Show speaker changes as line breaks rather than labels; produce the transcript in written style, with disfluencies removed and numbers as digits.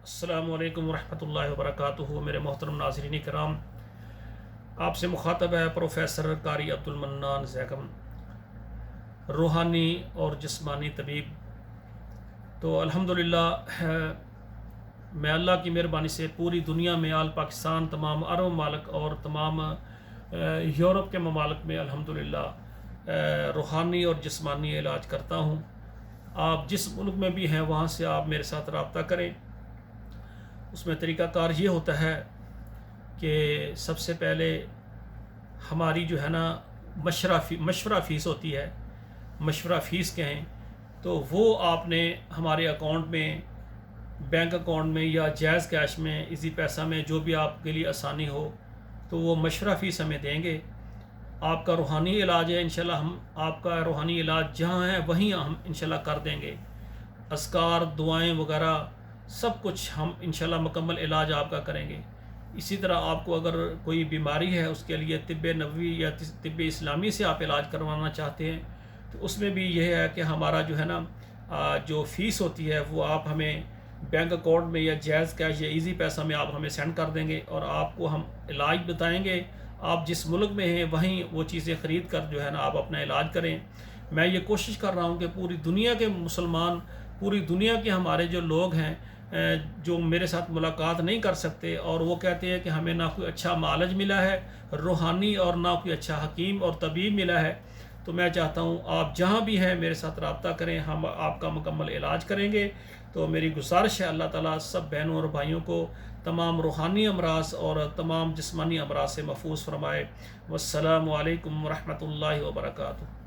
السلام علیکم ورحمۃ اللہ وبرکاتہ۔ میرے محترم ناظرین کرام، آپ سے مخاطب ہے پروفیسر قاری عبد المنان زیکم، روحانی اور جسمانی طبیب۔ تو الحمدللہ میں اللہ کی مہربانی سے پوری دنیا میں آل پاکستان، تمام عرب ممالک اور تمام یورپ کے ممالک میں الحمدللہ روحانی اور جسمانی علاج کرتا ہوں۔ آپ جس ملک میں بھی ہیں وہاں سے آپ میرے ساتھ رابطہ کریں۔ اس میں طریقہ کار یہ ہوتا ہے کہ سب سے پہلے ہماری جو ہے نا مشورہ فیس ہوتی ہے، مشورہ فیس کہیں تو وہ آپ نے ہمارے اکاؤنٹ میں، بینک اکاؤنٹ میں یا جائز کیش میں، ایزی پیسہ میں، جو بھی آپ کے لیے آسانی ہو تو وہ مشورہ فیس ہمیں دیں گے۔ آپ کا روحانی علاج ہے، انشاءاللہ ہم آپ کا روحانی علاج جہاں ہے وہیں ہم انشاءاللہ کر دیں گے۔ اذکار، دعائیں وغیرہ سب کچھ ہم انشاءاللہ مکمل علاج آپ کا کریں گے۔ اسی طرح آپ کو اگر کوئی بیماری ہے، اس کے لیے طب نبوی یا طب اسلامی سے آپ علاج کروانا چاہتے ہیں تو اس میں بھی یہ ہے کہ ہمارا جو ہے نا جو فیس ہوتی ہے وہ آپ ہمیں بینک اکاؤنٹ میں یا جائز کیش یا ایزی پیسہ میں آپ ہمیں سینڈ کر دیں گے، اور آپ کو ہم علاج بتائیں گے۔ آپ جس ملک میں ہیں وہیں وہ چیزیں خرید کر جو ہے نا آپ اپنا علاج کریں۔ میں یہ کوشش کر رہا ہوں کہ پوری دنیا کے مسلمان، پوری دنیا کے ہمارے جو لوگ ہیں جو میرے ساتھ ملاقات نہیں کر سکتے اور وہ کہتے ہیں کہ ہمیں نہ کوئی اچھا معالج ملا ہے روحانی اور نہ کوئی اچھا حکیم اور طبیب ملا ہے، تو میں چاہتا ہوں آپ جہاں بھی ہیں میرے ساتھ رابطہ کریں، ہم آپ کا مکمل علاج کریں گے۔ تو میری گزارش ہے اللہ تعالیٰ سب بہنوں اور بھائیوں کو تمام روحانی امراض اور تمام جسمانی امراض سے محفوظ فرمائے۔ والسلام علیکم ورحمۃ اللہ وبرکاتہ۔